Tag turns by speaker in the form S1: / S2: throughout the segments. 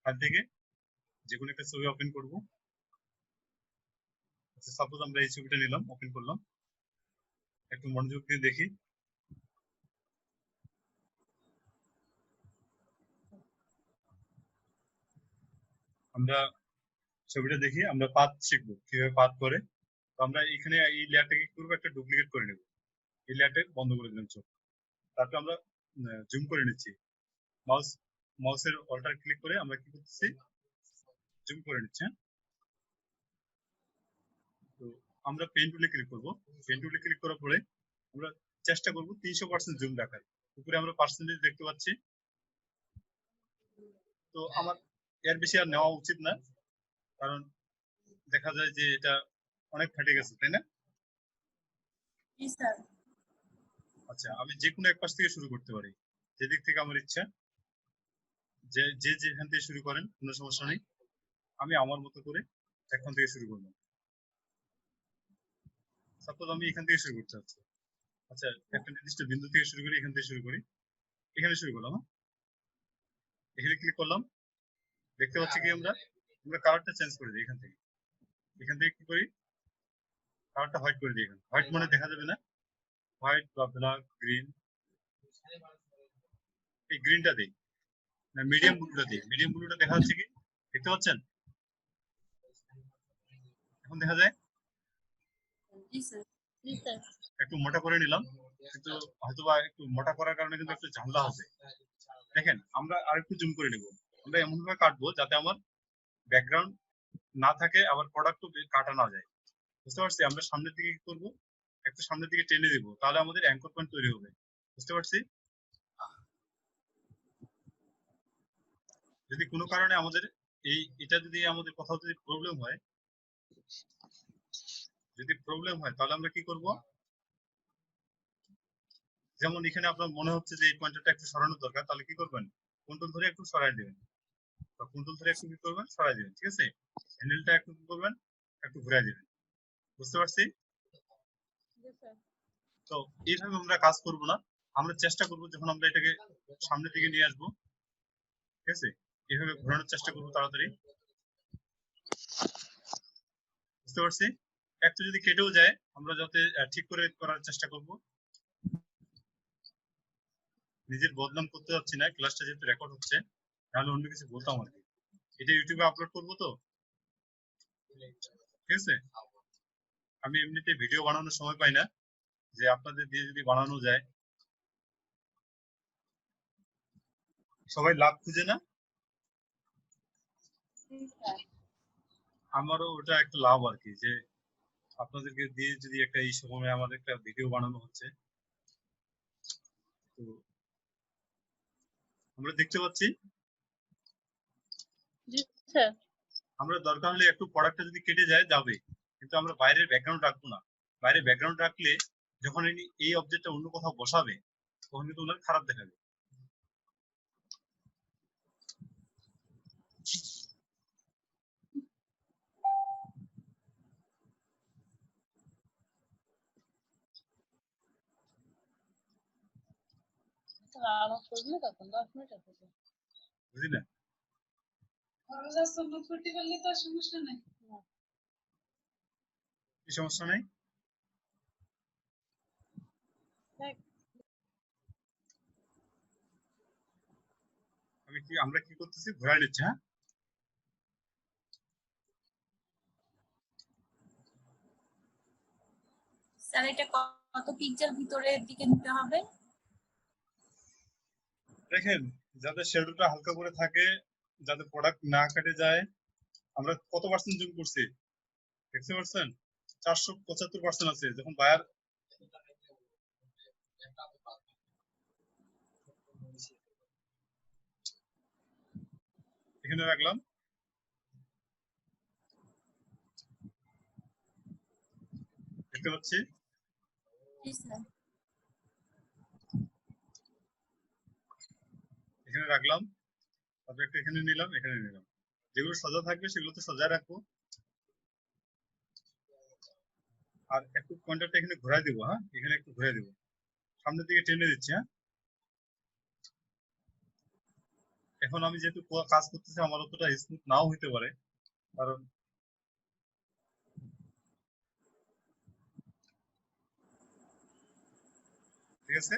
S1: File থেকে যে কোনো একটা ছবি ওপেন করব। আচ্ছা, সাপোজ আমরা এই ছবিটা নিলাম, ওপেন করলাম, একটু মনোযোগ দিয়ে দেখি। আমরা ছবিটা দেখি, আমরা পাথ শিখবো কিভাবে পাথ করে। তো আমরা এখানে এই লেয়ারটাকে কি করবো, একটা ডুপ্লিকেট করে নেব। এই লেয়ারটা বন্ধ করে দিলাম চোখ। তারপর আমরা জুম করে নিচ্ছি। মাউস মাউসের অল্টার ক্লিক করে আমরা কি করতেছি, জুম করে নিচ্ছি। হ্যাঁ? তো আমরা পেন টুলে ক্লিক করব। পেন টুলে ক্লিক করার পরে আমরা চেষ্টা করব 300% জুম রাখার। উপরে আমরা পার্সেন্টেজ দেখতে পাচ্ছি। তো আমার এর বেশি আর নেওয়া উচিত না, কারণ দেখা যায় যে এটা অনেক ফেটে গেছে, তাই না? আচ্ছা, আমি যে কোনো এক পাশ থেকে শুরু করতে পারি, যেদিক থেকে আমার ইচ্ছা। যে যে যেখান থেকে শুরু করেন কোনো সমস্যা নেই। আমি আমার মতো করে এখান থেকে শুরু করলাম। সাপোজ আমি এখান থেকে শুরু করতে চাচ্ছি। আচ্ছা, একটা নির্দিষ্ট বিন্দু থেকে শুরু করি, এখান থেকে শুরু করি, এখানে শুরু করলাম। হ্যাঁ? এখানে ক্লিক করলাম, দেখতে পাচ্ছি কি আমরা আমরা কালারটা চেঞ্জ করে দিই। এখান থেকে কি করি, কালারটা হোয়াইট করে দিই। এখানে হোয়াইট মানে দেখা যাবে না, হোয়াইট বা ব্ল্যাক, গ্রিন। এই গ্রিনটা দিই, না মিডিয়াম ব্লুটা দিই। মিডিয়াম ব্লুটা দেখা যাচ্ছে কি, দেখতে পাচ্ছেন? এখন দেখা যায়। একটু মোটা করে নিলাম, কিন্তু হয়তোবা একটু মোটা করার কারণে কিন্তু একটু ঝামেলা হবে। দেখেন, আমরা আরেকটু জুম করে নেব। আমরা এমন ভাবে কাটবো যাতে আমার ব্যাকগ্রাউন্ড না থাকে, আবার প্রোডাক্টও কাটা না যায়। বুঝতে পারছি? আমরা সামনের দিকে কি করবো, একটু সামনের দিকে টেনে দেবো, তাহলে আমাদের অ্যাঙ্কর পয়েন্ট তৈরি হবে। বুঝতে পারছি? যদি কোনো কারণে আমাদের এটা যদি আমাদের কোথাও যদি প্রবলেম হয়, তাহলে আমরা কি করব, যেমন এখানে আপনার মনে হচ্ছে যে এই পয়েন্টারটা একটু সরানোর দরকার, তাহলে কি করবেন, কন্ট্রোল ধরে একটু সরাই দেবেন, বা কন্ট্রোল ধরে একটু কি করবেন, সরাই দেবেন। ঠিক আছে? হ্যান্ডেলটা একটু কি করবেন, একটু ঘুরাই দেবেন। বুঝতে পারছি? তো এইভাবে আমরা কাজ করব না, আমরা চেষ্টা করব যখন আমরা এটাকে সামনের দিকে নিয়ে আসবো, ঠিক আছে, এইভাবে ঘোরানোর চেষ্টা করবো তাড়াতাড়ি। বুঝতে পারছি? একটু যদি কেটেও যায়, আমরা যাতে ঠিক করে করার চেষ্টা করব। নিজের বদনাম করতে যাচ্ছি না, ক্লাসটা যেহেতু রেকর্ড হচ্ছে, তাহলে অন্য কিছু বলতাম আর কি। এটা ইউটিউবে আপলোড করবো তো, ঠিক আছে? আমি এমনিতে ভিডিও বানানোর সময় পাই না, যে আপনাদের দিয়ে যদি বানানো যায়। সবাই লাভ খুঁজে না, আমারও ওটা একটা লাভ আর কি, যে আপনাদেরকে দিয়ে যদি একটা এই সময় আমাদের একটা ভিডিও বানানো হচ্ছে। তো আমরা দেখতে পাচ্ছি, আমরা দরকার হলে একটু প্রোডাক্টটা যদি কেটে যায় যাবে, কিন্তু আমরা বাইরের ব্যাকগ্রাউন্ড রাখবো না। বাইরে ব্যাকগ্রাউন্ড রাখলে যখন এই অবজেক্টটা অন্য কোথাও বসাবে, তখন কিন্তু ওনার খারাপ দেখাবে। বুঝলেন? কি সমস্যা নাই। আমরা কি করতেছি, ঘোরাই নিচ্ছি। হ্যাঁ,
S2: স্যার এটা কত পিক্সেল ভিতরের দিকে নিতে হবে?
S1: দেখেন, যাতে শ্যাডোটা হালকা করে থাকে, যাতে প্রোডাক্ট না কেটে যায়। আমরা কত পার্সেন্ট জুম করছি দেখতে পাচ্ছেন, 475% আছে। যখন বায়ার এখানে রাখলাম, দেখতে পাচ্ছি। এখানে রাখলাম, তারপর একটা এখানে নিলাম, এখানে নিলাম। যেগুলো সোজা থাকবে সেগুলো তো সোজা রাখবো, আর একটু পয়েন্টারটা এখানে ঘোরাই দিব। হ্যাঁ, এখানে একটু ঘুরাই দিব, সামনের দিকে টেনে দিচ্ছি। হ্যাঁ, এখন আমি যেহেতু কাজ করতেছি আমার অতটা স্মুথ নাও হইতে পারে, কারণ ঠিক আছে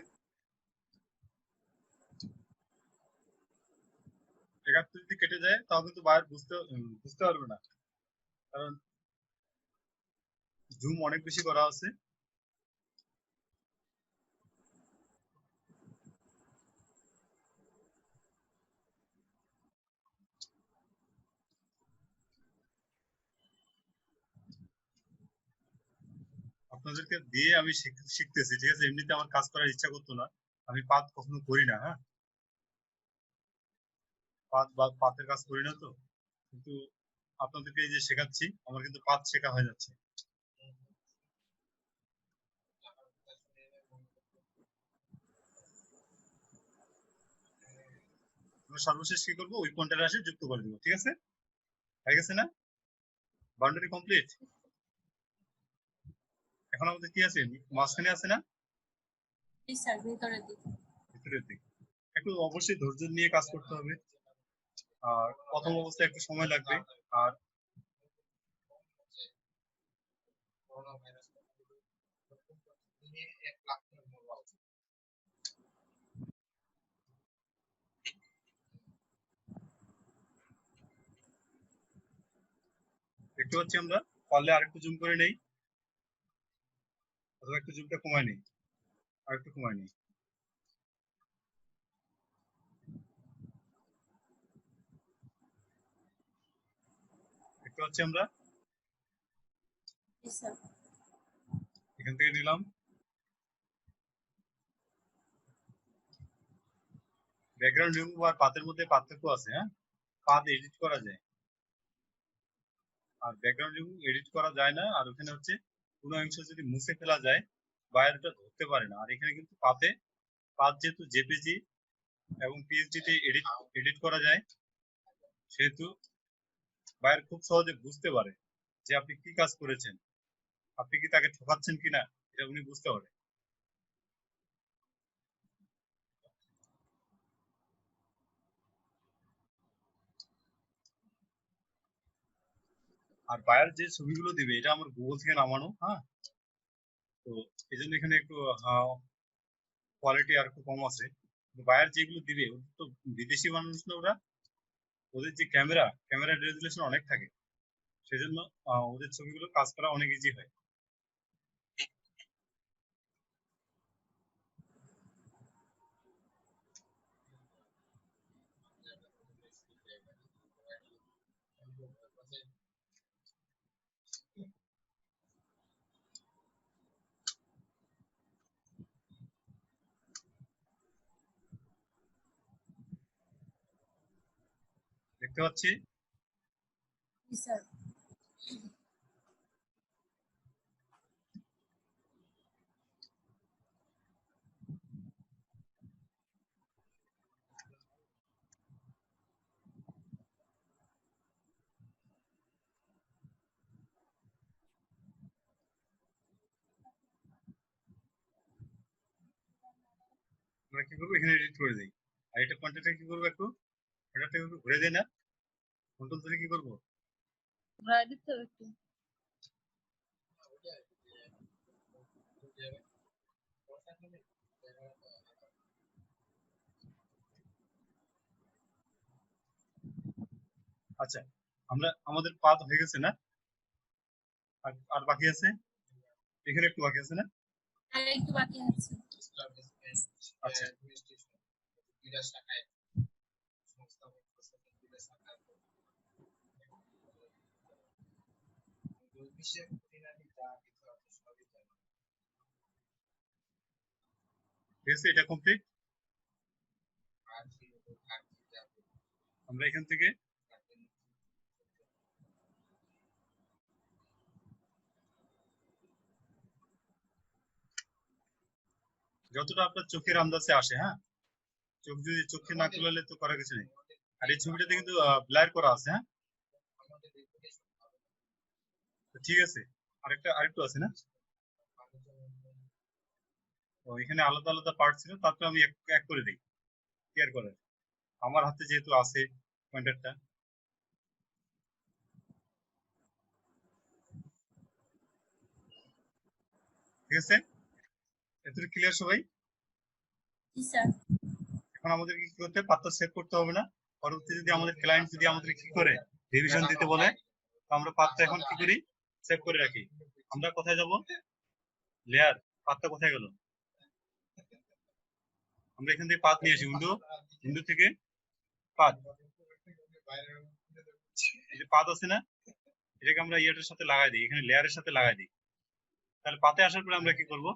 S1: 71 যদি কেটে যায় তাও কিন্তু বায়ার বুঝতে পারবে না, কারণ জুম অনেক বেশি করা আছে। আপনাদেরকে দিয়ে আমি শিখতেছি, ঠিক আছে, এমনিতে আমার কাজ করার ইচ্ছা করতো না, আমি পাত কখনো করি না, হ্যাঁ পাতের কাজ করি না তো, কিন্তু আপনাদেরকে এই যে শেখাচ্ছি আমার কিন্তু পাত শেখা হয়ে যাচ্ছে। আমরা সর্বশেষ কি করবো, ওই পয়েন্টে আসে যুক্ত করে দিব, ঠিক আছে, হয়ে গেছে না, বাউন্ডারি কমপ্লিট। এখন আমাদের কি আছে, মাঝখানে আছে না,
S2: জি স্যার ভিতরের দিকে।
S1: ভিতরের দিকে। একটু অবশ্যই ধৈর্য নিয়ে কাজ করতে হবে, আর প্রথম অবস্থায় একটু সময় লাগবে। আর দেখতে পাচ্ছি আমরা, পারলে আরেকটু জুম করে নেই, অথবা একটু জুমটা কমায় নেই, আর একটু কমায় নেই। দেখতে পাচ্ছি আমরা,
S2: জি স্যার।
S1: এখান থেকে নিলাম। ব্যাকগ্রাউন্ড রিমুভ আর পাতের মধ্যে পার্থক্য আছে, হ্যাঁ, পাত এডিট করা যায় আর ব্যাকগ্রাউন্ড রিমুভ এডিট করা যায় না। আর ওখানে হচ্ছে কোনো অংশ যদি মুছে ফেলা যায় বায়ার ওটা ধরতে পারে না। আর এখানে কিন্তু পাত যেহেতু জেপিজি এবং পিএসডি তে এডিট এডিট করা যায়, সেহেতু বায়ার খুব সহজে বুঝতে পারে যে আপনি কি কাজ করেছেন, আপনি কি তাকে ঠকাচ্ছেন কিনা, এটা উনি বুঝতে পারে। আর বায়ার যে ছবিগুলো দিবে এটা আমার গুগল থেকে নামানো, হ্যাঁ, তো এই জন্য এখানে একটু কোয়ালিটি আর একটু কম আছে। বায়ার যেগুলো দিবে ওদের তো বিদেশি মানুষ না ওরা, ওদের যে ক্যামেরা রেজুলেশন অনেক থাকে, সেজন্য ওদের ছবিগুলো কাজ করা অনেক ইজি হয়। দেখতে পাচ্ছি
S2: জি স্যার।
S1: আমরা কি করবো, এখানে এডিট করে দিই। আর এটা কন্টেন্টটা কি করবো, একটু এটাতে একটু ঘুরে দেয় না, কন্ট্রোল ধরে কি করবো,
S2: ঘুরাই দিতে হবে একটু।
S1: আচ্ছা আমাদের পাত হয়ে গেছে না, আর আর বাকি আছে, এখানে একটু বাকি আছে না।
S2: আর একটু বাকি আছে।
S1: আচ্ছা ঠিক আছে, এটা কমপ্লিট। আমরা এখান থেকে যতটা আপনার চোখের আন্দাজে আসে, হ্যাঁ, চোখে না খুলালে তো করার কিছু নেই। আর এই ছবিটাতে কিন্তু ব্লার করা আছে, হ্যাঁ, তো ঠিক আছে। আরেকটু আছে না, তো এখানে আলাদা আলাদা পার্ট ছিল, তারপরে আমি এক এক করে দিই ক্লিয়ার করে। আমার হাতে যেহেতু আছে পয়েন্টারটা, ঠিক আছে? এতটুকু ক্লিয়ার সবাই?
S2: জি স্যার।
S1: এখন আমাদের কি করতে হবে? পাথটা সেভ করতে হবে না? পরবর্তী যদি আমাদের ক্লায়েন্ট যদি আমাদের কি করে রিভিশন দিতে বলে, তো আমরা পাথটা এখন কি করি? সেভ করে রাখি। আমরা কোথায় যাব? লেয়ার, পাথটা কোথায় গেল? আমরা এখান থেকে পাথ নিয়ে আসি, উইন্ডো থেকে পাথ, এই যে পাথ আছে না, এটাকে আমরা ইয়েটার সাথে লাগাই দিই, এখানে লেয়ারের সাথে লাগাই দিই। তাহলে পাতে আসার পরে আমরা কি করব?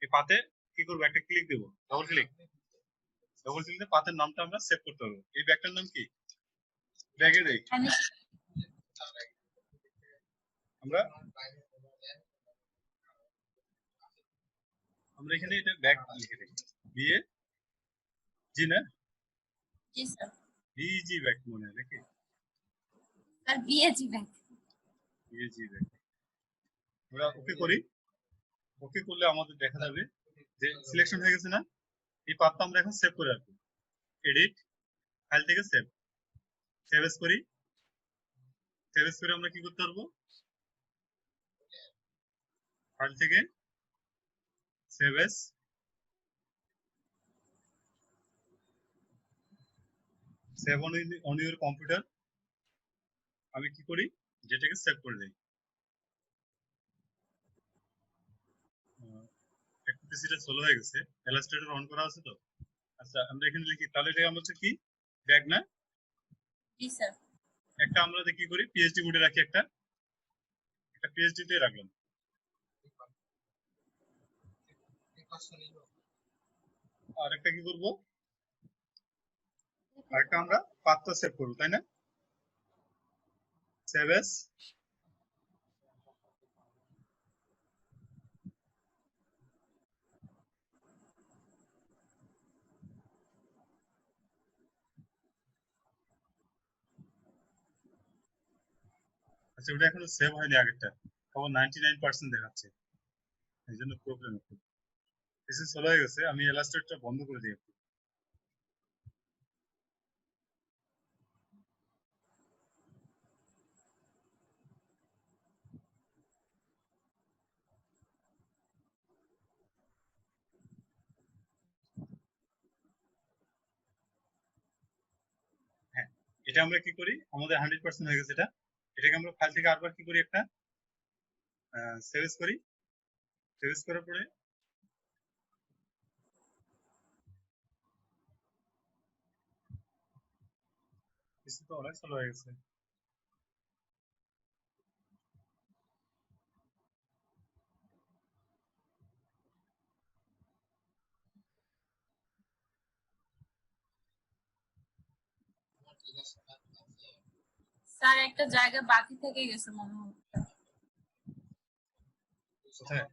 S1: এই পাতে কি করব? একটা ক্লিক দেবো, ডবল ক্লিক দিয়ে পাতের নামটা আমরা সেভ করতে পারবো। এই ব্যাগটার নাম কি? ব্যাগে দেই আমরা আমরা এখানে এটা ব্যাগ লিখে দিই, বিএ জি না,
S2: জি স্যার।
S1: বিজি ব্যাগ মনে হয় নাকি?
S2: Sir BAG bank.
S1: BAG bag. আমরা ওকে করি, ওকে করলে আমাদের দেখা যাবে যে সিলেকশন হয়ে গেছে না? এই পাতটা আমরা এখন সেভ করে রাখবো। এডিট, ফাইল থেকে সেভ, সেভ এস করি। সেভ এস করে আমরা কি করতে পারবো? ফাইল থেকে save S, save on your computer. আমি কি করি? যেটাকে সেভ করে দিই। একটু পিসিটা স্লো হয়ে গেছে, ইলাস্ট্রেটর অন করা আছে তো। আচ্ছা আমরা এখানে লিখি, তাহলে এটা আমরা হচ্ছে কি ব্যাগ না?
S2: জি স্যার।
S1: একটা আমরা কি করি? পিএইচডি মোডে রাখি, একটা একটা পিএইচডি তে রাখলাম। আর একটা কি করব? আরেকটা আমরা পাথটা সেভ করব, তাই না? সেভ এস, আচ্ছা ওটা এখনো সেভ হয়নি, আগেরটা কেবল 99% দেখাচ্ছে, এই জন্য প্রবলেম হচ্ছে। পিসি স্লো হয়ে গেছে, আমি ইলাস্ট্রেটরটা বন্ধ করে দিই একটু। হ্যাঁ, এটা আমরা কি করি? আমাদের 100% হয়ে গেছে এটা। এটাকে আমরা ফাইল থেকে আরবার কি করি? একটা সেভ এস করি। সেভ এস করার পরে পিসি তো অনেক স্লো হয়ে গেছে।
S2: স্যার একটা জায়গা বাকি থেকে গেছে মনে হচ্ছে।
S1: কোথায়?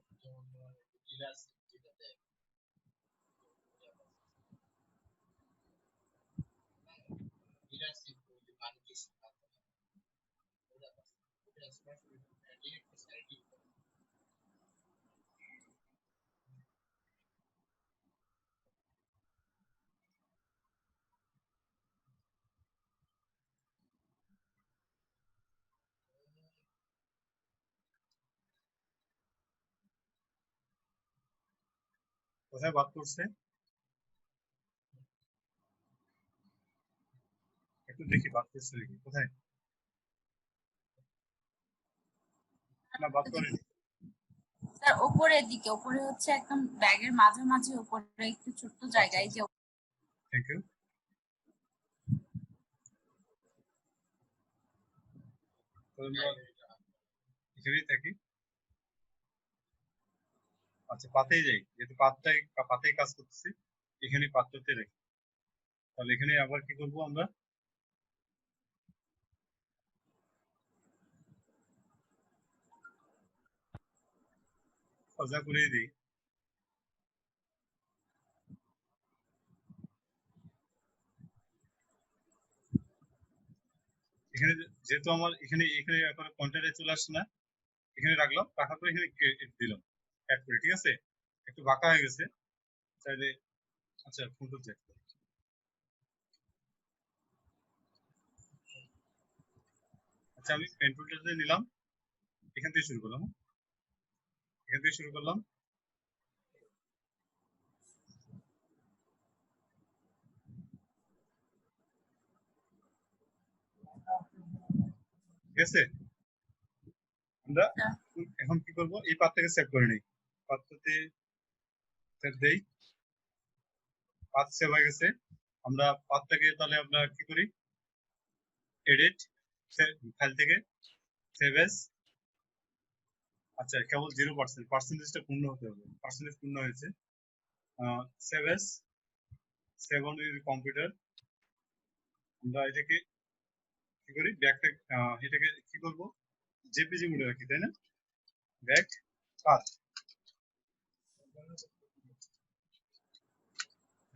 S1: কোথায় বাদ করছে? একটু দেখি বাদ করছে নাকি, কোথায়? না বাদ করেনি।
S2: স্যার উপরের দিকে, উপরে হচ্ছে একদম ব্যাগের মাঝামাঝি উপরে একটু ছোট্ট
S1: আচ্ছা
S2: জায়গায়
S1: আচ্ছা,
S2: যে।
S1: Thank you. তো আমরা এখানেই থাকি। আচ্ছা পাতেই যাই, যেহেতু পাতেই কাজ করতেছি, এখানে পাত্রতে রাখি। তাহলে এখানে আবার কি করব? আমরা সোজা করে দিই। এখানে যেহেতু আমার এখানে এখানে এখন কন্টেন্টে চলে আসছে না, এখানে রাখলাম, রাখার পরে এখানে দিলাম অ্যাড করে, ঠিক আছে? একটু বাঁকা হয়ে গেছে চাইলে। আচ্ছা ফোন করছে। আচ্ছা আমি পেন টুলটা নিলাম, এখান থেকে শুরু করলাম, এখান থেকে শুরু করলাম। ঠিক আছে, আমরা
S2: স্যার
S1: এখন কি করব, এই পাথটাকে সেভ করে নিই। পাথটাতে সেভ দেই, পাথ সেভ হয়ে গেছে। আমরা পাথটাকে তাহলে আমরা কি করি, এডিট, ফাইল থেকে সেভ এস। আচ্ছা কেবল 0%, পার্সেন্টেজটা পূর্ণ হতে হবে, পার্সেন্টেজ পূর্ণ হয়েছে। Save S, save on your computer. আমরা এটাকে কি করি, ব্যাকটা এটাকে কি করব, জেপিজি মোডে রাখি, তাই না? ব্যাক পাথ,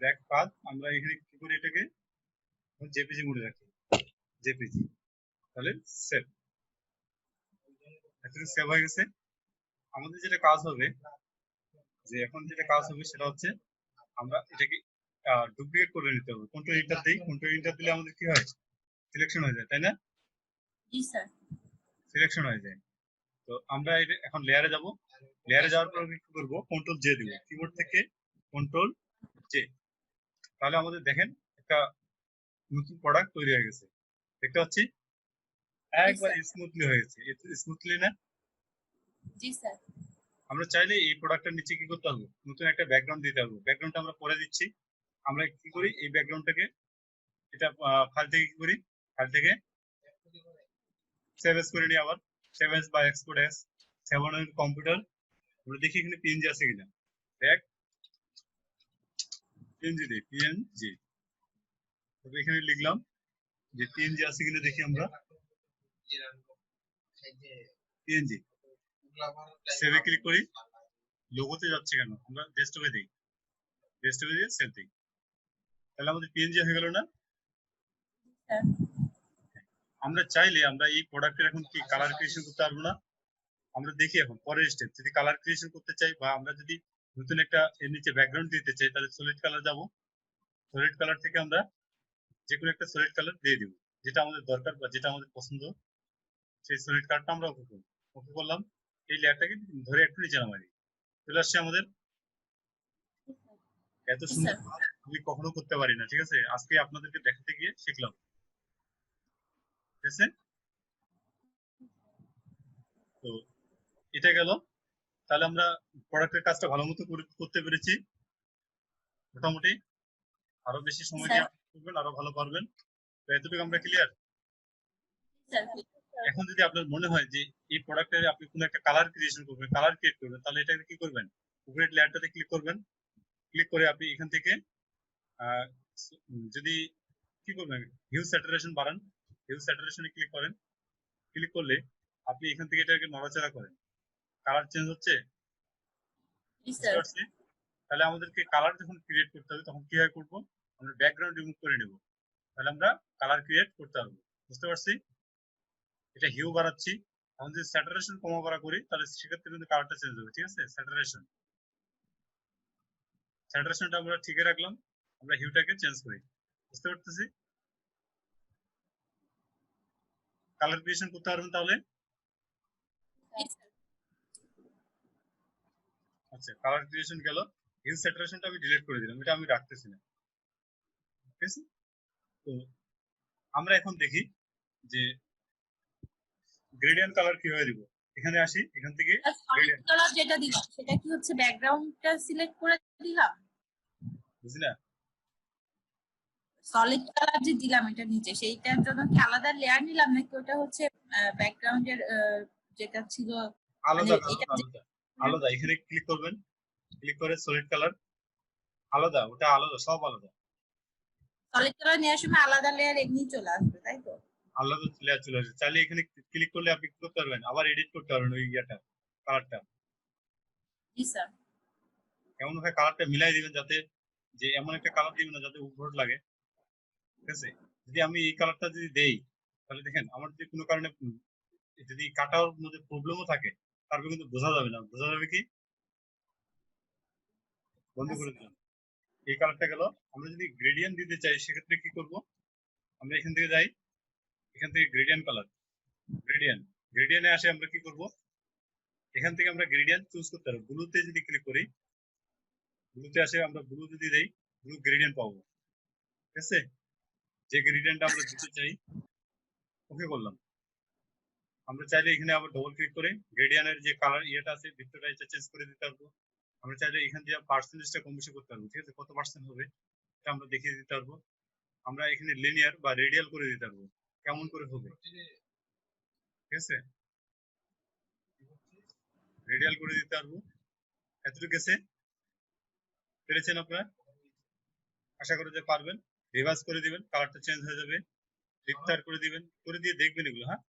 S1: ব্যাক পাথ আমরা এখানে কি করি, এটাকে জেপিজি মোডে রাখি, জেপিজি। তাহলে সেভ, এখন সেভ হয়ে গেছে। আমাদের যেটা কাজ হবে, যে এখন যেটা কাজ হবে সেটা হচ্ছে আমরা এটাকে ডুপ্লিকেট করে নিতে হবে। কন্ট্রোল এন্টার দিই, কন্ট্রোল এন্টার দিলে আমাদের কি হয়, সিলেকশন হয়ে যায়, তাই না?
S2: জি স্যার।
S1: সিলেকশন হয়ে যায়। তো আমরা এটা এখন লেয়ারে যাব, লেয়ারে যাওয়ার পর কি করব, কন্ট্রোল জে দিব, কিবোর্ড থেকে কন্ট্রোল জে। তাহলে আমাদের দেখেন একটা নতুন প্রোডাক্ট তৈরি হয়ে গেছে, দেখতে পাচ্ছি
S2: জি
S1: একবার
S2: স্যার।
S1: স্মুথলি হয়ে গেছে, স্মুথলি না?
S2: জি স্যার।
S1: আমরা চাইলে এই প্রোডাক্টের নিচে কি করতে হবে, নতুন একটা ব্যাকগ্রাউন্ড দিতে হবে। ব্যাকগ্রাউন্ডটা আমরা পরে দিচ্ছি। আমরা কি করি, এই ব্যাকগ্রাউন্ডটাকে এটা ফাইল থেকে কি করি, ফাইল থেকে সেভ এস করে নিই, আবার সেভ এস বা export S, save on computer. আমরা দেখি এখানে পিএনজি আছে কিনা, দেখ পিএনজি দিই, পিএনজি। তবে এখানে লিখলাম যে পিএনজি আছে কিনা, দেখি আমরা পিএনজি, সেভে ক্লিক করি। লোগোতে যাচ্ছে কেন, আমরা ডেস্কটপে দিই, ডেস্কটপে দিয়ে সেভ দিই, তাহলে আমাদের পিএনজি হয়ে গেল না?
S2: স্যার
S1: আমরা চাইলে আমরা এই প্রোডাক্টের এখন কি কালার ক্রিয়েশন করতে পারবো না? আমরা দেখি এখন পরের স্টেপ, যদি কালার ক্রিয়েশন করতে চাই বা আমরা যদি নতুন একটা এর নিচে ব্যাকগ্রাউন্ড দিতে চাই, তাহলে সলিড কালার যাব। সলিড কালার থেকে আমরা যে কোনো একটা সলিড কালার দিয়ে দিব, যেটা আমাদের দরকার বা যেটা আমাদের পছন্দ, সেই সলিড কালারটা আমরা ওকে করব। ওকে করলাম, এই লেয়ারটাকে ধরে একটু নিচে নামাই দিই, চলে আসছে আমাদের। এত
S2: জি
S1: সুন্দর
S2: স্যার।
S1: কাজ আমি কখনো করতে পারি না, ঠিক আছে, আজকে আপনাদেরকে দেখাতে গিয়ে শিখলাম। ঠিক আছে, তো এটা গেল। তাহলে আমরা প্রোডাক্টের কাজটা ভালো মতো করতে পেরেছি মোটামুটি। আরো বেশি সময়
S2: স্যার।
S1: দিয়ে করবেন, আরো ভালো পারবেন। তো এতটুকু আমরা ক্লিয়ার।
S2: স্যার
S1: এখন যদি আপনার মনে হয় যে এই প্রোডাক্টের আপনি কোনো একটা কালার ক্রিয়েশন করবেন, কালার ক্রিয়েট করবেন, তাহলে এটাকে কি করবেন, উপরের লেয়ারটাতে ক্লিক করবেন। ক্লিক করে আপনি এখান থেকে আহ, যদি কি করবেন, হিউ স্যাচুরেশন বাড়ান, হিউ স্যাচুরেশনে ক্লিক করেন। ক্লিক করলে আপনি এখান থেকে এটাকে নড়াচড়া করেন, কালার চেঞ্জ হচ্ছে,
S2: জি
S1: বুঝতে
S2: স্যার।
S1: পারছি? তাহলে আমাদেরকে কালার যখন ক্রিয়েট করতে হবে তখন কি হয় করবো, আমরা ব্যাকগ্রাউন্ড রিমুভ করে নেব, তাহলে আমরা কালার ক্রিয়েট করতে পারবো। বুঝতে পারছি? এটা হিউ বাড়াচ্ছি। এখন যদি স্যাচুরেশন কমা বাড়া করি তাহলে সেক্ষেত্রে কিন্তু কালারটা চেঞ্জ হবে। ঠিক আছে, স্যাচুরেশন, স্যাচুরেশনটা আমরা ঠিকই রাখলাম, আমরা হিউটাকে চেঞ্জ করি। বুঝতে পারতেছি? কালার ক্রিয়েশন করতে পারবেন তাহলে।
S2: জি স্যার।
S1: আচ্ছা কালার ক্রিয়েশন গেল, হিউ স্যাচুরেশনটা আমি ডিলিট করে দিলাম, এটা আমি রাখতেছি না। ঠিক আছে, তো আমরা এখন দেখি যে গ্রেডিয়েন্ট কালার কিভাবে দিব। এখানে আসি, এখান থেকে
S2: সলিড
S1: গ্রেডিয়েন্ট,
S2: কালার যেটা দিলাম সেটা কি হচ্ছে ব্যাকগ্রাউন্ডটা সিলেক্ট করে দিলাম?
S1: বুঝলি না?
S2: সলিড কালার যে দিলাম এটা নিচে, সেইটার জন্য কি আলাদা লেয়ার নিলাম নাকি ওটা হচ্ছে ব্যাকগ্রাউন্ডের যেটা ছিল, মানে
S1: আলাদা
S2: এটা
S1: আলাদা আলাদা আলাদা। এখানে ক্লিক করবেন, ক্লিক করে সলিড কালার, আলাদা, ওটা আলাদা, সব আলাদা।
S2: সলিড কালার নেওয়ার সময় আলাদা লেয়ার এমনি চলে আসবে, তাই তো?
S1: আলাদা লেয়ার চলে আসে। চাইলে এখানে ক্লিক করলে আপনি কি করতে পারবেন, আবার এডিট করতে পারবেন ওই ইয়েটা, কালারটা।
S2: জি স্যার।
S1: এমন ভাবে কালারটা মিলাই দিবেন যাতে, যে এমন একটা কালার দিবেন না যাতে উদ্ভট লাগে। ঠিক আছে, যদি আমি এই কালারটা যদি দেই, তাহলে দেখেন আমার যদি কোনো কারণে যদি কাটার মধ্যে প্রবলেমও থাকে, তারপরে কিন্তু বোঝা যাবে না। বোঝা যাবে কি, বন্ধ করে দিলাম, এই কালারটা গেল। আমরা যদি গ্রেডিয়েন্ট দিতে চাই সেক্ষেত্রে কি করব, আমরা এখান থেকে যাই, এখান থেকে গ্রেডিয়েন্ট কালার, গ্রেডিয়েন্ট, গ্রেডিয়েন্টে আসে আমরা কি করব, এখান থেকে আমরা গ্রেডিয়েন্ট চুজ করতে পারবো। ব্লুতে যদি ক্লিক করি, ব্লুতে আসে, আমরা ব্লু যদি দেই, ব্লু গ্রেডিয়েন্ট পাবো। ঠিক আছে, যে গ্রেডিয়েন্ট আমরা দিতে চাই, ওকে করলাম। আমরা চাইলে এখানে আবার ডবল ক্লিক করে গ্রেডিয়েন্টের যে কালার ইয়েটা আছে ভিতরটা এটা চেঞ্জ করে দিতে পারবো। আমরা চাইলে এখান দিয়ে পার্সেন্টেজটা কম বেশি করতে পারবো। ঠিক আছে, কত পার্সেন্ট হবে এটা আমরা দেখিয়ে দিতে পারবো। আমরা এখানে লিনিয়ার বা রেডিয়াল করে দিতে পারবো, কেমন করে হবে। ঠিক আছে, রেডিয়াল করে দিতে পারবো। এতটুকু গেছে, পেরেছেন আপনারা? আশা করি যে পারবেন। রিভার্স করে দিবেন, কালারটা চেঞ্জ হয়ে যাবে। রিফ্টার করে দিবেন, করে দিয়ে দেখবেন এগুলো। হ্যাঁ,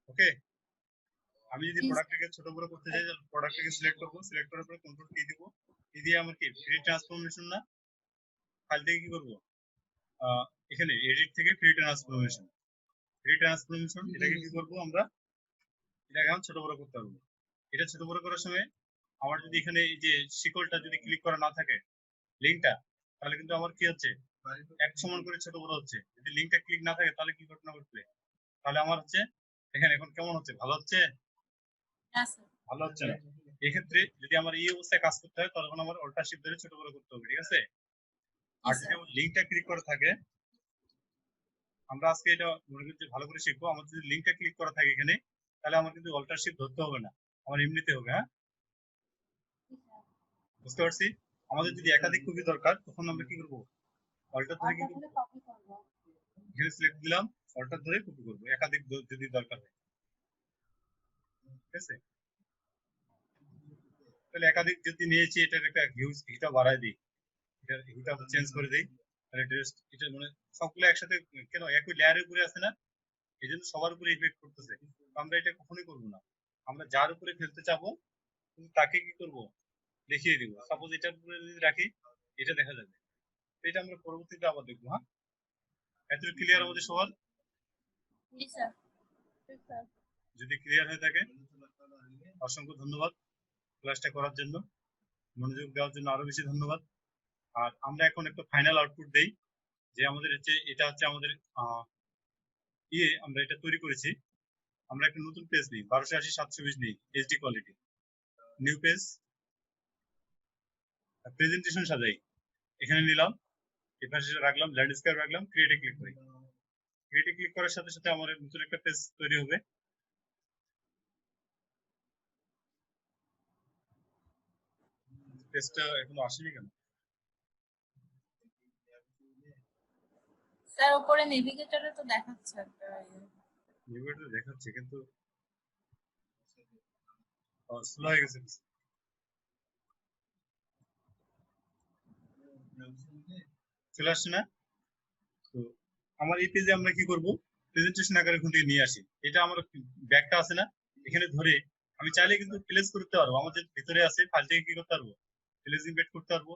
S1: ওকে। আমি যদি প্রোডাক্টটাকে ছোট বড় করতে চাই, প্রোডাক্টটাকে সিলেক্ট করবো, সিলেক্ট করার পরে কন্ট্রোল কি দিব, কি দিয়ে আমার কি ফ্রি ট্রান্সফরমেশন না, ফাইল থেকে কি করবো, এখানে এডিট থেকে ফ্রি ট্রান্সফরমেশন, ফ্রি ট্রান্সফরমেশন এটাকে কি করবো আমরা, এটাকে এখন ছোট বড় করতে পারবো। এটা ছোট বড় করার সময় আমার যদি এখানে এই যে শিকলটা যদি ক্লিক করা না থাকে, লিঙ্কটা, তাহলে কিন্তু আমার কি হচ্ছে, এক সমান করে ছোট বড় হচ্ছে। যদি লিঙ্কটা ক্লিক না থাকে তাহলে কি ঘটনা ঘটবে, তাহলে আমার হচ্ছে এখানে এখন কেমন হচ্ছে, ভালো হচ্ছে, ভালো হচ্ছে না। এক্ষেত্রে যদি আমার এই অবস্থায় কাজ করতে হয় তখন আমার অল্টার শিফট ধরে ছোট বড় করতে হবে। ঠিক আছে, আর যদি আমার লিঙ্কটা ক্লিক করা থাকে, আমরা আজকে এটা মনে করি যে ভালো করে শিখবো, আমার যদি লিঙ্কটা ক্লিক করা থাকে এখানে, তাহলে আমার কিন্তু অল্টার শিফট ধরতে হবে না, আমার এমনিতে হবে। হ্যাঁ, বুঝতে পারছি। আমাদের যদি একাধিক কপি দরকার তখন আমরা কি করবো, অল্টার ধরে কি করবো, এখানে সিলেক্ট দিলাম, অল্টার ধরে কপি করবো একাধিক যদি দরকার হয়। ঠিক আছে, তাহলে একাধিক যদি নিয়েছি, এটার একটা হিউটা বাড়ায় দিই, এটার হিউটা চেঞ্জ করে দিই, তাহলে এটা মানে সবগুলো একসাথে কেন একই লেয়ারের উপরে আছে না, এই জন্য সবার উপরে ইফেক্ট করতেছে। আমরা এটা কখনোই করবো না, আমরা যার উপরে ফেলতে চাবো তাকে কি করব, দেখিয়ে দিব। সাপোজ এটার উপরে যদি রাখি, এটা দেখা যাবে। এটা আমরা পরবর্তীতে আবার দেখবো। হ্যাঁ, এতটুকু ক্লিয়ার আমাদের সবার? যদি ক্লিয়ার হয়ে থাকে অসংখ্য ধন্যবাদ ক্লাসটা করার জন্য, মনোযোগ দেওয়ার জন্য আরো বেশি ধন্যবাদ। আর আমরা এখন একটা ফাইনাল আউটপুট দেই, যে আমাদের হচ্ছে এটা হচ্ছে আমাদের আমরা এটা তৈরি করেছি। আমরা একটা নতুন পেজ নিই, 1280 720 নিই, HD quality, new page, presentation সাজাই, এখানে নিলাম, এই পাশে রাখলাম, ল্যান্ডস্কেপ রাখলাম, ক্রিয়েটে ক্লিক করি। ক্রিয়েটে ক্লিক করার সাথে সাথে আমার নতুন একটা পেজ তৈরি হবে। পেজটা এখনো আসেনি কেন?
S2: স্যার উপরে নেভিগেটরে তো দেখাচ্ছে একটা
S1: নেভিগেটর দেখাচ্ছে কিন্তু স্লো হয়ে গেছে। চলে আসছে না? তো আমার এই পেজে আমরা কি করব, প্রেজেন্টেশন আকারে এখান থেকে নিয়ে আসি। এটা আমার ব্যাগটা আছে না, এখানে ধরে আমি চাইলে কিন্তু প্লেস করতে পারবো, আমাদের ভিতরে আছে ফাইল থেকে কি করতে পারবো, প্লেস ইমবেড করতে পারবো।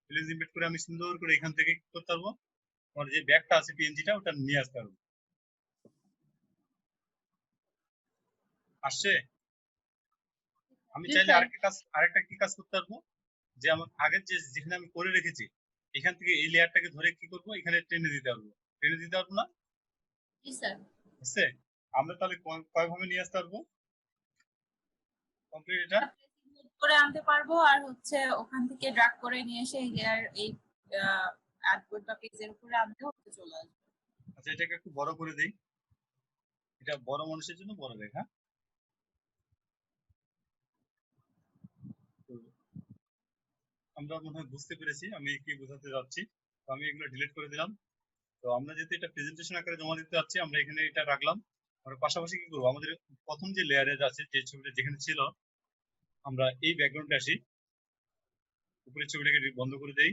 S1: প্লেস ইমবেড করে আমি সুন্দর করে এখান থেকে কি করতে পারবো, আমার যে ব্যাগটা আছে পিএনজিটা ওটা নিয়ে আসতে পারবো। আসছে? আমি চাইলে আরেকটা কি কাজ করতে পারবো, যে আমার আগের যে যেখানে আমি করে রেখেছি, এখান থেকে এই লেয়ারটাকে ধরে কি করবো, এখানে টেনে দিতে পারবো। টেনে দিতে পারবো না? বুঝছে? আমরা তাহলে কয় ভাবে নিয়ে আসতে পারবো কমপ্লিট এটা?
S2: করে আনতে পারবো, আর হচ্ছে ওখান থেকে ড্রাগ করে নিয়ে এসে এই অ্যাডবোর্ড বা পেজের উপরে আনতে হতে চলে আসবে।
S1: আচ্ছা, এটাকে একটু বড় করে দিই, এটা বড় মানুষের জন্য বড় লেখা। তো আমরা মনে হয় বুঝতে পেরেছি আমি কি বোঝাতে যাচ্ছি। তো আমি এগুলো ডিলিট করে দিলাম। তো আমরা যেহেতু এটা প্রেজেন্টেশন আকারে জমা দিতে যাচ্ছি, আমরা এখানে এটা রাখলাম। আমরা পাশাপাশি কি করবো, আমাদের প্রথম যে লেয়ারে আছে, যে ছবিটা যেখানে ছিল, আমরা এই ব্যাকগ্রাউন্ডে আসি, উপরের ছবিটাকে বন্ধ করে দেই,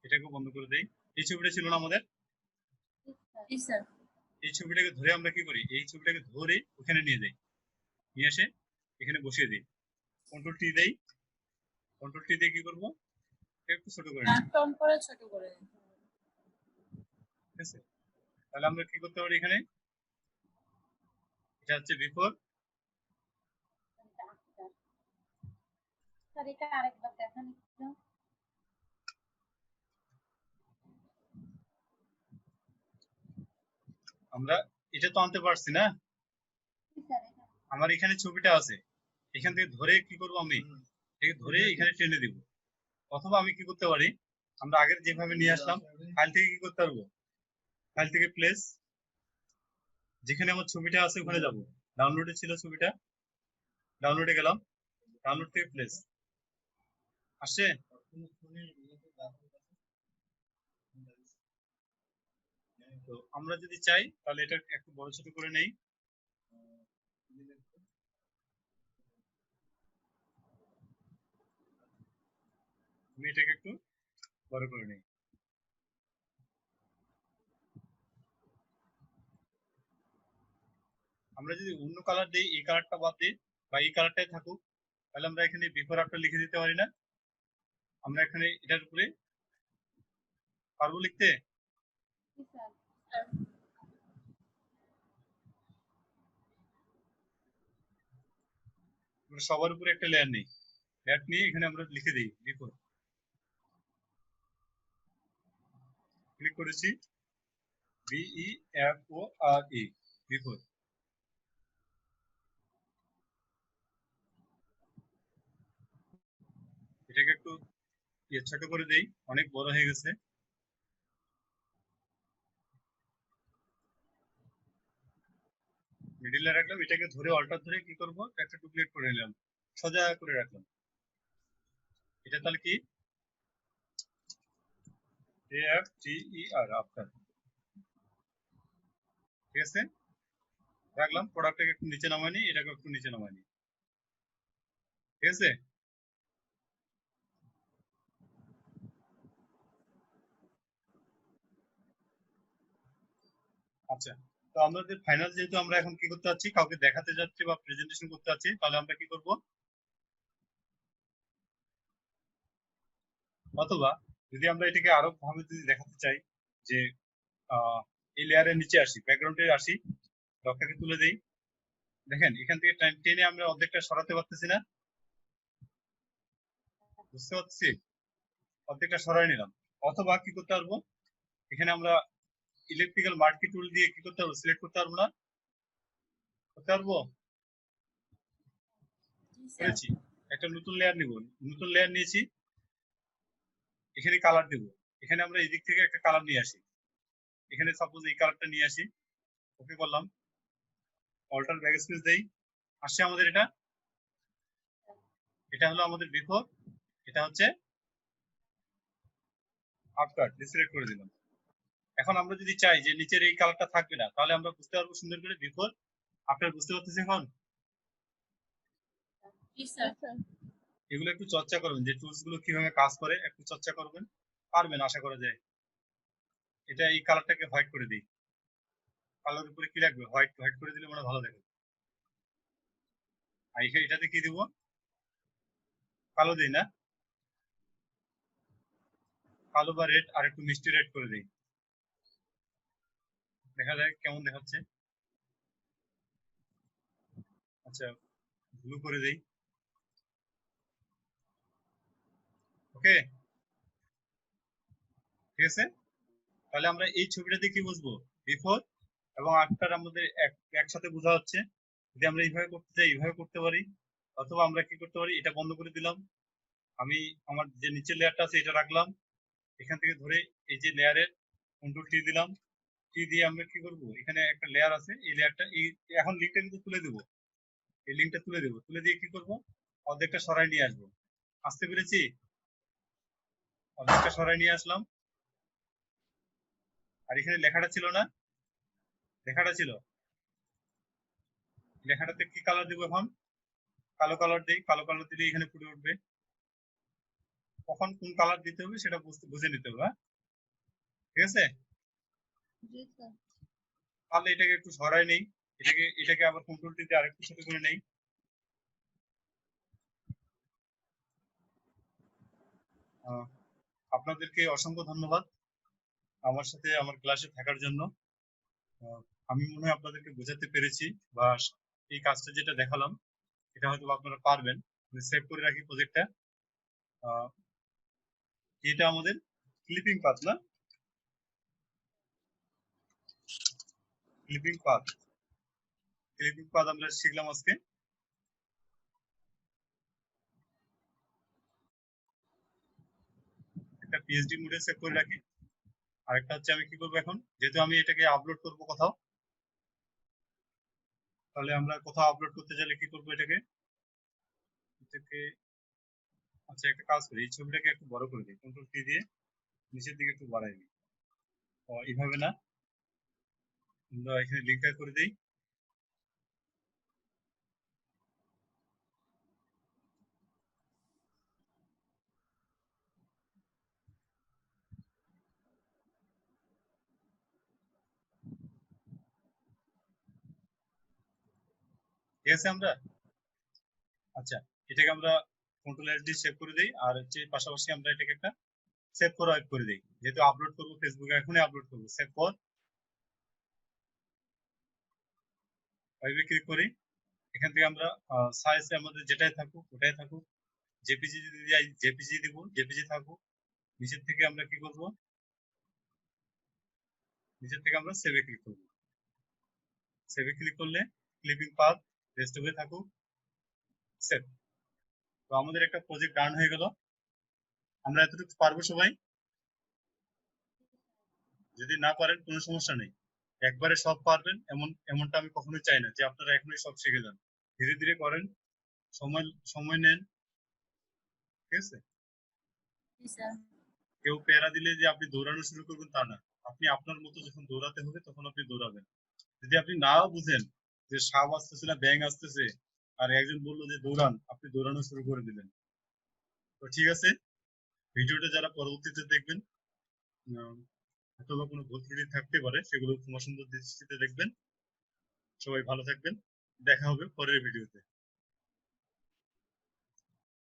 S1: এটাকেও বন্ধ করে দেই। এই ছবিটা ছিল না আমাদের, এই ছবিটাকে ধরে আমরা কি করি, এই ছবিটাকে ধরে ওখানে নিয়ে যাই, নিয়ে এসে এখানে বসিয়ে দিই, কন্ট্রোল টি দেই, কন্ট্রোল টি দিয়ে কি করবো, একটু ছোট করে নিই।
S2: ছোট করে
S1: ঠিক আছে, তাহলে আমরা কি করতে পারি, এখানে এটা হচ্ছে বিফোর,
S2: স্যার এটা আরেকবার দেখান একটু।
S1: আমরা এটা তো আনতে পারছি না, আমার এখানে ছবিটা আছে, এখান থেকে ধরে কি করব আমি, এটাকে ধরে এখানে টেনে দিব। অথবা আমি কি করতে পারি, আমরা আগের যেভাবে নিয়ে আসলাম ফাইল থেকে কি করতে পারবো, ফাইল থেকে প্লেস, যেখানে আমার ছবিটা আছে ওখানে যাব, ডাউনলোডে ছিল ছবিটা, ডাউনলোডে গেলাম, ডাউনলোড থেকে প্লেস আসছে। তো আমরা যদি চাই তাহলে এটা একটু বড় ছোট করে নেই, আমি এটাকে একটু বড় করে নেই। আমরা যদি অন্য কালার দিই, এই কালারটা বাদ দিই বা এই কালারটাই থাকুক, তাহলে আমরা এখানে বিফোর আফটার লিখে দিতে পারি না? আমরা এখানে এটার উপরে পারবো লিখতে? আমরা সবার উপরে একটা লেয়ার নেই, লেয়ার নিয়ে এখানে আমরা লিখে দিই বিফোর, ক্লিক করেছি, BEFORE, বিফোর। এটাকে একটু ছোট করে দেই, অনেক বড় হয়ে গেছে। মিডিলে রাখলাম, এটাকে ধরে অল্টার ধরে কি করব, একটা ডুপ্লিকেট করে নিলাম, সোজা করে রাখলাম। এটা তাহলে কি, AFTER, আফটার। ঠিক আছে, রাখলাম, প্রোডাক্টটাকে একটু নিচে নামানি, এটাকে একটু নিচে নামানি। ঠিক আছে, আচ্ছা। তো আমাদের ফাইনাল, যেহেতু আমরা এখন কি করতে যাচ্ছি, কাউকে দেখাতে যাচ্ছি বা প্রেজেন্টেশন করতে যাচ্ছি, তাহলে আমরা কি করব, অথবা যদি আমরা এটাকে আরো ভাবে যদি দেখাতে চাই, যে এই লেয়ারের নিচে আসি, ব্যাকগ্রাউন্ডে আসি, লকটাকে তুলে দেই, দেখেন এখান থেকে টেনে আমরা অর্ধেকটা সরাতে পারতেছি না, বুঝতে পারছি, অর্ধেকটা সরাই নিলাম। অথবা কি করতে পারবো, এখানে আমরা ইলেকট্রিক্যাল মার্কি টুল দিয়ে কি করতে পারবো, সিলেক্ট করতে পারবো না, করতে পারবো, করেছি। একটা নতুন লেয়ার নিব, নতুন লেয়ার নিয়েছি, এখানে কালার দেব, এখানে আমরা এই দিক থেকে একটা কালার নিয়ে আসি, এখানে সাপোজ এই কালারটা নিয়ে আসি, ওকে করলাম, অল্টার ব্যাক স্পেস দেই, আসছে আমাদের এটা, এটা হলো আমাদের বিফোর, এটা হচ্ছে আফটার, ডিসিলেক্ট করে দিলাম। এখন আমরা যদি চাই যে নিচের এই কালারটা থাকবে না, তাহলে আমরা বুঝতে পারবো সুন্দর করে বিফোর আফটার, বুঝতে পারতেছি এখন? এগুলো একটু চর্চা করবেন, যে টুলস গুলো কিভাবে কাজ করে একটু চর্চা করবেন, পারবেন আশা করা যায়। এটা এই কালারটাকে হোয়াইট করে দিই, কালার উপরে কি রাখবে, হোয়াইট, হোয়াইট করে দিলে মনে ভালো দেখে। আর এটাতে কি দিব, কালো দিই না, কালো বা রেড, আর একটু মিষ্টি রেড করে দিই, দেখা যায় কেমন দেখাচ্ছে। আচ্ছা, ব্লু করে দেই, ওকে, ঠিক আছে। তাহলে আমরা এই ছবিটাতে কি বুঝবো, বিফোর এবং আফটার আমাদের একসাথে বোঝা হচ্ছে। যদি আমরা এইভাবে করতে চাই, এইভাবে করতে পারি, অথবা আমরা কি করতে পারি, এটা বন্ধ করে দিলাম, আমি আমার যে নিচের লেয়ারটা আছে এটা রাখলাম, এখান থেকে ধরে এই যে লেয়ারের কন্ট্রোল টি দিলাম, টি দিয়ে আমরা কি করব, এখানে একটা লেয়ার আছে, এই লেয়ারটা এই, এখন লিঙ্কটা কিন্তু তুলে দেবো, এই লিঙ্কটা তুলে দেবো, তুলে দিয়ে কি করব, অর্ধেকটা সরাই নিয়ে আসবো, আসতে পেরেছি, অর্ধেকটা সরাই নিয়ে আসলাম। আর এখানে লেখাটা ছিল না, লেখাটা ছিল, লেখাটাতে কি কালার দিব এখন, কালো কালার দিই, কালো কালার দিলে এখানে ফুটে উঠবে, কখন কোন কালার দিতে হবে সেটা বুঝে নিতে হবে, হ্যাঁ? ঠিক আছে, তাহলে এটাকে একটু সরাই নেই, এটাকে আবার কন্ট্রোল টি দিয়ে আরেকটু ছোট করে নেই। আপনাদেরকে অসংখ্য ধন্যবাদ আমার সাথে আমার ক্লাসে থাকার জন্য। আহ, আমি মনে হয় আপনাদেরকে বোঝাতে পেরেছি, বা এই কাজটা যেটা দেখালাম এটা হয়তো আপনারা পারবেন। সেভ করে রাখি প্রজেক্টটা, এটা আমাদের ক্লিপিং পাথ না, ক্লিপিং পাথ আমরা শিখলাম আজকে। একটা পিএইচডি মোডে সেভ করে রাখি। আরেকটা হচ্ছে আমি কি করবো এখন, যেহেতু আমি এটাকে আপলোড করব কোথাও, তাহলে আমরা কোথাও আপলোড করতে চাইলে কি করবো, এটাকে আচ্ছা একটা কাজ করি, এই ছবিটাকে একটু বড় করে দিই, কন্ট্রোল কি দিয়ে নিচের দিকে একটু বাড়াই দিই। এইভাবে না, আমরা এখানে লিঙ্কটা করে দিই। ঠিক আছে আমরা, আচ্ছা এটাকে আমরা কন্ট্রোল এস দিয়ে সেভ করে দিই, আর হচ্ছে পাশাপাশি আমরা এটাকে একটা সেভ করে দিই, যেহেতু আপলোড করবো ফেসবুকে, এখনই আপলোড করবো। সেভ ফর ফাইভে ক্লিক করি। এখান থেকে আমরা সাইজ আমাদের যেটাই থাকুক ওটাই থাকুক, জেপিজি যদি যাই জেপিজি দিব, জেপিজি থাকুক। নিচের থেকে আমরা কি করব, নিচের থেকে আমরা সেভে ক্লিক করব। সেভে ক্লিক করলে ক্লিপিং পাথ রেস্ট হয়ে থাকুক, সেভ। তো আমাদের একটা প্রজেক্ট রান হয়ে গেল। আমরা এতটুকু পারবো সবাই? যদি না পারেন কোনো সমস্যা নেই, একবারে সব পারবেন এমনটা আমি কখনোই চাই না যে আপনারা এখনই সব শিখে যান। ধীরে ধীরে করেন, সময় সময় নেন, ঠিক আছে?
S2: জি স্যার।
S1: কেউ প্যারা দিলে যে আপনি দৌড়ানো শুরু করবেন তা না, আপনি আপনার মতো যখন দৌড়াতে হবে তখন আপনি দৌড়াবেন। যদি আপনি নাও বুঝেন যে সাপ আসতেছে না ব্যাঙ আসতেছে, আর একজন বললো যে দৌড়ান, আপনি দৌড়ানো শুরু করে দিলেন। তো ঠিক আছে, ভিডিওটা যারা পরবর্তীতে দেখবেন, অথবা কোনো ভুল ত্রুটি থাকতে পারে, সেগুলো ক্ষমা সুন্দর দৃষ্টিতে দেখবেন। সবাই ভালো থাকবেন, দেখা হবে পরের ভিডিওতে।